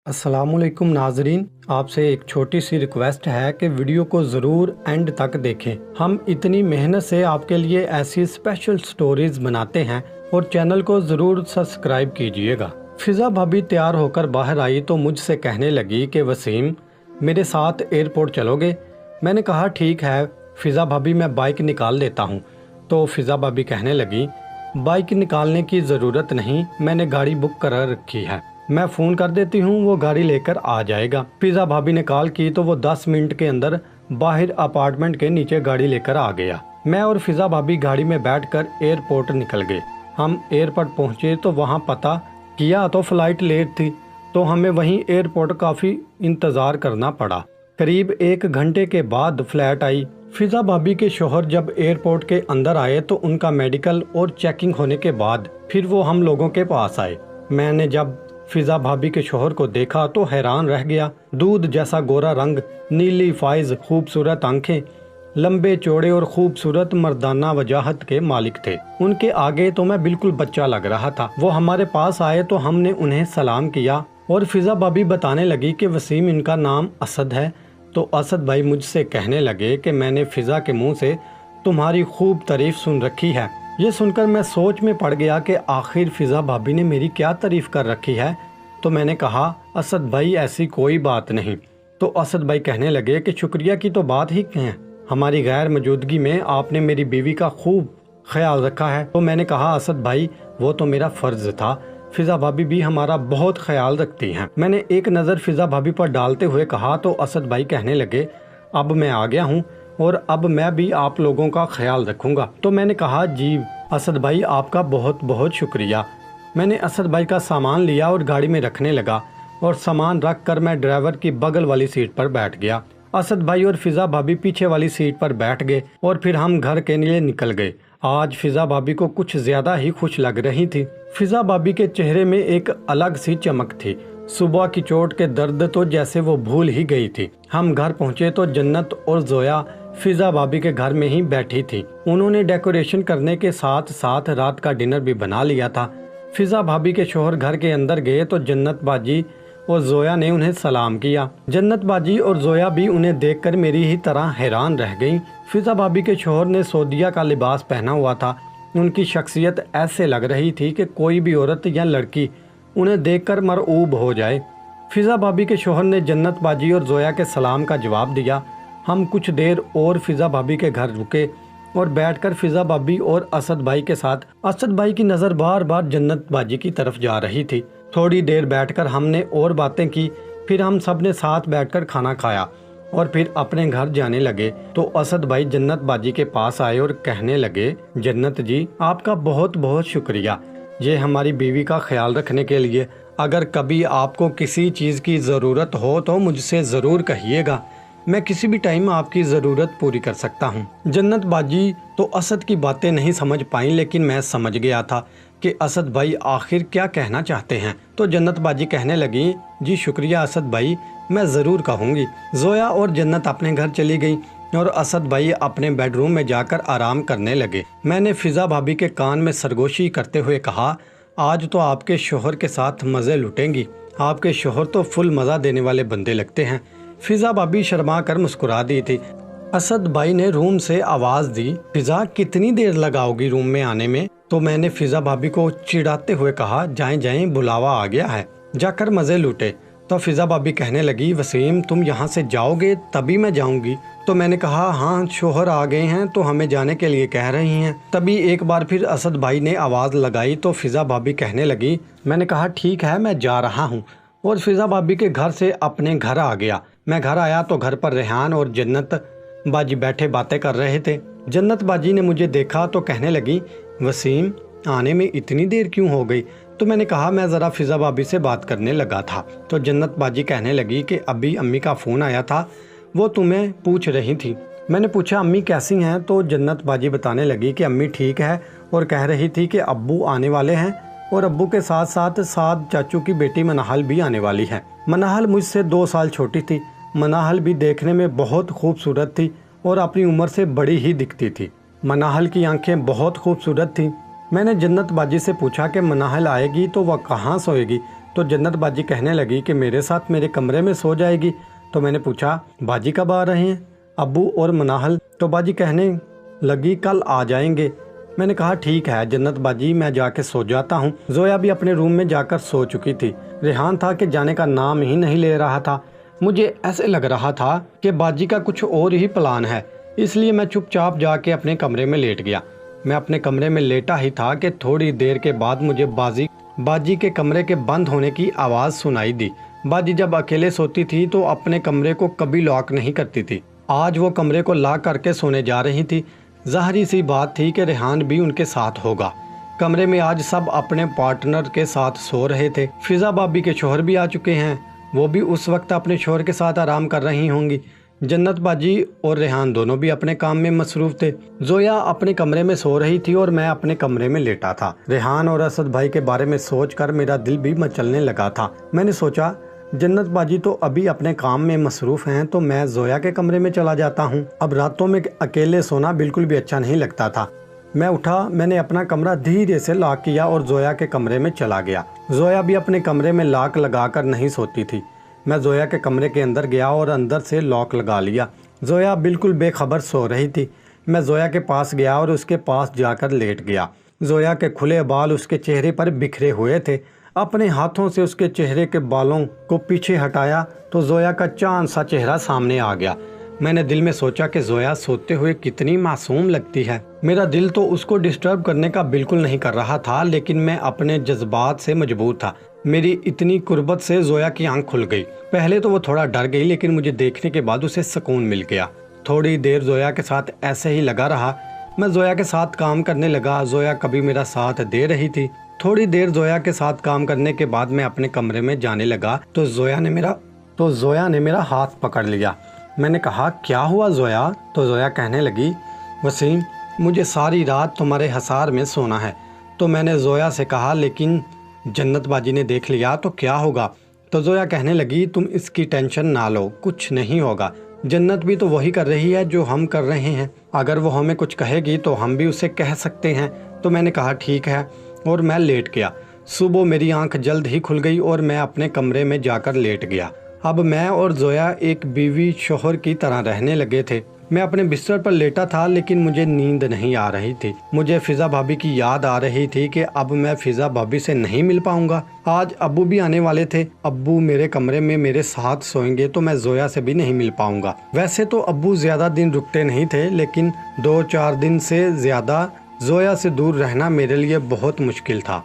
अस्सलामुअलैकुम नाजरीन, आपसे एक छोटी सी रिक्वेस्ट है कि वीडियो को ज़रूर एंड तक देखें। हम इतनी मेहनत से आपके लिए ऐसी स्पेशल स्टोरीज बनाते हैं और चैनल को ज़रूर सब्सक्राइब कीजिएगा। फिज़ा भाभी तैयार होकर बाहर आई तो मुझसे कहने लगी कि वसीम, मेरे साथ एयरपोर्ट चलोगे? मैंने कहा ठीक है फिज़ा भाभी, मैं बाइक निकाल देता हूँ। तो फिज़ा भाभी कहने लगी, बाइक निकालने की ज़रूरत नहीं, मैंने गाड़ी बुक करा रखी है, मैं फ़ोन कर देती हूँ, वो गाड़ी लेकर आ जाएगा। फिज़ा भाभी ने कॉल की तो वो 10 मिनट के अंदर बाहर अपार्टमेंट के नीचे गाड़ी लेकर आ गया। मैं और फिज़ा भाभी गाड़ी में बैठकर एयरपोर्ट निकल गए। हम एयरपोर्ट पहुँचे तो वहाँ पता किया तो फ़्लाइट लेट थी, तो हमें वहीं एयरपोर्ट काफ़ी इंतज़ार करना पड़ा। करीब 1 घंटे के बाद फ़्लाइट आई। फिज़ा भाभी के शोहर जब एयरपोर्ट के अंदर आए तो उनका मेडिकल और चेकिंग होने के बाद फिर वो हम लोगों के पास आए। मैंने जब फिज़ा भाभी के शोहर को देखा तो हैरान रह गया। दूध जैसा गोरा रंग, नीली फाइज, खूबसूरत आंखें, लंबे चौड़े और खूबसूरत मर्दाना वजाहत के मालिक थे। उनके आगे तो मैं बिल्कुल बच्चा लग रहा था। वो हमारे पास आए तो हमने उन्हें सलाम किया और फिज़ा भाभी बताने लगी कि वसीम इनका नाम असद है। तो असद भाई मुझसे कहने लगे कि मैंने फिज़ा के मुंह से तुम्हारी खूब तारीफ सुन रखी है। ये सुनकर मैं सोच में पड़ गया कि आखिर फिज़ा भाभी ने मेरी क्या तारीफ कर रखी है। तो मैंने कहा, असद भाई ऐसी कोई बात नहीं। तो असद भाई कहने लगे कि शुक्रिया की तो बात ही है, हमारी गैर मौजूदगी में आपने मेरी बीवी का खूब ख्याल रखा है। तो मैंने कहा, असद भाई वो तो मेरा फ़र्ज़ था, फिज़ा भाभी भी हमारा बहुत ख्याल रखती हैं। मैंने एक नज़र फिज़ा भाभी पर डालते हुए कहा तो असद भाई कहने लगे, अब मैं आ गया हूँ और अब मैं भी आप लोगों का ख्याल रखूंगा। तो मैंने कहा, जी असद भाई आपका बहुत बहुत शुक्रिया। मैंने असद भाई का सामान लिया और गाड़ी में रखने लगा और सामान रख कर मैं ड्राइवर की बगल वाली सीट पर बैठ गया। असद भाई और फिज़ा भाभी पीछे वाली सीट पर बैठ गए और फिर हम घर के लिए निकल गए। आज फिज़ा भाभी को कुछ ज़्यादा ही खुश लग रही थी। फिज़ा भाभी के चेहरे में एक अलग सी चमक थी। सुबह की चोट के दर्द तो जैसे वो भूल ही गई थी। हम घर पहुंचे तो जन्नत और जोया फिज़ा भाभी के घर में ही बैठी थी। उन्होंने डेकोरेशन करने के साथ साथ रात का डिनर भी बना लिया था। फिज़ा भाभी के शोहर घर के अंदर गए तो जन्नत बाजी और जोया ने उन्हें सलाम किया। जन्नत बाजी और जोया भी उन्हें देखकर मेरी ही तरह हैरान रह गईं। फिज़ा भाभी के शोहर ने सऊदिया का लिबास पहना हुआ था। उनकी शख्सियत ऐसे लग रही थी कि कोई भी औरत या लड़की उन्हें देखकर मरऊब हो जाए। फिज़ा भाभी के शोहर ने जन्नत बाजी और जोया के सलाम का जवाब दिया। हम कुछ देर और फिज़ा भाभी के घर रुके और बैठकर फिज़ा भाभी और असद भाई के साथ। असद भाई की नज़र बार बार जन्नत बाजी की तरफ जा रही थी। थोड़ी देर बैठकर हमने और बातें की, फिर हम सब ने साथ बैठकर खाना खाया और फिर अपने घर जाने लगे। तो असद भाई जन्नत बाजी के पास आए और कहने लगे, जन्नत जी आपका बहुत बहुत शुक्रिया ये हमारी बीवी का ख्याल रखने के लिए। अगर कभी आपको किसी चीज़ की ज़रूरत हो तो मुझसे ज़रूर कहिएगा, मैं किसी भी टाइम आपकी ज़रूरत पूरी कर सकता हूँ। जन्नत बाजी तो असद की बातें नहीं समझ पाई, लेकिन मैं समझ गया था कि असद भाई आखिर क्या कहना चाहते हैं। तो जन्नत बाजी कहने लगी, जी शुक्रिया असद भाई, मैं ज़रूर कहूँगी। जोया और जन्नत अपने घर चली गई और असद भाई अपने बेडरूम में जाकर आराम करने लगे। मैंने फिज़ा भाभी के कान में सरगोशी करते हुए कहा, आज तो आपके शोहर के साथ मज़े लुटेंगी, आपके शोहर तो फुल मज़ा देने वाले बंदे लगते हैं। फिज़ा भाभी शर्मा कर मुस्कुरा दी थी। असद भाई ने रूम से आवाज़ दी, फिज़ा कितनी देर लगाओगी रूम में आने में? तो मैंने फिज़ा भाभी को चिढ़ाते हुए कहा, जाएं जाएं बुलावा आ गया है, जाकर मज़े लूटे। तो फिज़ा भाभी कहने लगी, वसीम तुम यहाँ से जाओगे तभी मैं जाऊँगी। तो मैंने कहा, हाँ शोहर आ गए हैं तो हमें जाने के लिए कह रही हैं। तभी एक बार फिर असद भाई ने आवाज़ लगाई तो फिज़ा भाभी कहने लगी। मैंने कहा, ठीक है मैं जा रहा हूँ, और फिज़ा भाभी के घर से अपने घर आ गया। मैं घर आया तो घर पर रेहान और जन्नत बाजी बैठे बातें कर रहे थे। जन्नत बाजी ने मुझे देखा तो कहने लगी, वसीम आने में इतनी देर क्यों हो गई? तो मैंने कहा, मैं ज़रा फिज़ा भाभी से बात करने लगा था। तो जन्नत बाजी कहने लगी कि अभी अम्मी का फ़ोन आया था, वो तुम्हें पूछ रही थी। मैंने पूछा, अम्मी कैसी हैं? तो जन्नत बाजी बताने लगी कि अम्मी ठीक है और कह रही थी कि अब्बू आने वाले हैं और अब्बू के साथ साथ साद चाचू की बेटी मनाहल भी आने वाली है। मनाहल मुझसे 2 साल छोटी थी। मनाहल भी देखने में बहुत खूबसूरत थी और अपनी उम्र से बड़ी ही दिखती थी। मनाहल की आंखें बहुत खूबसूरत थीं। मैंने जन्नत बाजी से पूछा कि मनाहल आएगी तो वह कहाँ सोएगी? तो जन्नत बाजी कहने लगी कि मेरे साथ मेरे कमरे में सो जाएगी। तो मैंने पूछा बाजी कब आ रहे हैं, अब्बू और मनाहल? तो बाजी कहने लगी कल आ जाएंगे। मैंने कहा ठीक है जन्नत बाजी, मैं जाके सो जाता हूँ। जोया भी अपने रूम में जाकर सो चुकी थी। रेहान था कि जाने का नाम ही नहीं ले रहा था। मुझे ऐसे लग रहा था कि बाजी का कुछ और ही प्लान है, इसलिए मैं चुपचाप जाके अपने कमरे में लेट गया। मैं अपने कमरे में लेटा ही था कि थोड़ी देर के बाद मुझे बाजी के कमरे के बंद होने की आवाज़ सुनाई दी। बाजी जब अकेले सोती थी तो अपने कमरे को कभी लॉक नहीं करती थी। आज वो कमरे को लॉक करके सोने जा रही थी। ज़ाहिरी सी बात थी कि रेहान भी उनके साथ होगा। कमरे में आज सब अपने पार्टनर के साथ सो रहे थे। फिज़ा भाभी के शोहर भी आ चुके हैं, वो भी उस वक्त अपने शोहर के साथ आराम कर रही होंगी। जन्नत बाजी और रेहान दोनों भी अपने काम में मसरूफ़ थे। जोया अपने कमरे में सो रही थी और मैं अपने कमरे में लेटा था। रेहान और असद भाई के बारे में सोचकर मेरा दिल भी मचलने लगा था। मैंने सोचा जन्नत बाजी तो अभी अपने काम में मसरूफ़ हैं, तो मैं जोया के कमरे में चला जाता हूँ। अब रातों में अकेले सोना बिल्कुल भी अच्छा नहीं लगता था। मैं उठा, मैंने अपना कमरा धीरे से लॉक किया और जोया के कमरे में चला गया। जोया भी अपने कमरे में लॉक लगाकर नहीं सोती थी। मैं जोया के कमरे के अंदर गया और अंदर से लॉक लगा लिया। जोया बिल्कुल बेखबर सो रही थी। मैं जोया के पास गया और उसके पास जाकर लेट गया। जोया के खुले बाल उसके चेहरे पर बिखरे हुए थे। अपने हाथों से उसके चेहरे के बालों को पीछे हटाया तो जोया का चांद सा चेहरा सामने आ गया। मैंने दिल में सोचा कि जोया सोते हुए कितनी मासूम लगती है। मेरा दिल तो उसको डिस्टर्ब करने का बिल्कुल नहीं कर रहा था, लेकिन मैं अपने जज्बात से मजबूर था। मेरी इतनी कुर्बत से जोया की आंख खुल गई। पहले तो वो थोड़ा डर गई, लेकिन मुझे देखने के बाद उसे सुकून मिल गया। थोड़ी देर जोया के साथ ऐसे ही लगा रहा। मैं जोया के साथ काम करने लगा। जोया कभी मेरा साथ दे रही थी। थोड़ी देर जोया के साथ काम करने के बाद मैं अपने कमरे में जाने लगा तो जोया ने मेरा हाथ पकड़ लिया। मैंने कहा क्या हुआ जोया? तो जोया कहने लगी वसीम, मुझे सारी रात तुम्हारे हसार में सोना है। तो मैंने जोया से कहा लेकिन जन्नत बाजी ने देख लिया तो क्या होगा? तो जोया कहने लगी तुम इसकी टेंशन ना लो, कुछ नहीं होगा। जन्नत भी तो वही कर रही है जो हम कर रहे हैं। अगर वो हमें कुछ कहेगी तो हम भी उसे कह सकते हैं। तो मैंने कहा ठीक है और मैं लेट गया। सुबह मेरी आंख जल्द ही खुल गई और मैं अपने कमरे में जाकर लेट गया। अब मैं और जोया एक बीवी शोहर की तरह रहने लगे थे। मैं अपने बिस्तर पर लेटा था लेकिन मुझे नींद नहीं आ रही थी। मुझे फिज़ा भाभी की याद आ रही थी कि अब मैं फिज़ा भाभी से नहीं मिल पाऊंगा। आज अब्बू भी आने वाले थे। अब्बू मेरे कमरे में मेरे साथ सोएंगे तो मैं जोया से भी नहीं मिल पाऊंगा। वैसे तो अब्बू ज़्यादा दिन रुकते नहीं थे, लेकिन 2-4 दिन से ज़्यादा जोया से दूर रहना मेरे लिए बहुत मुश्किल था।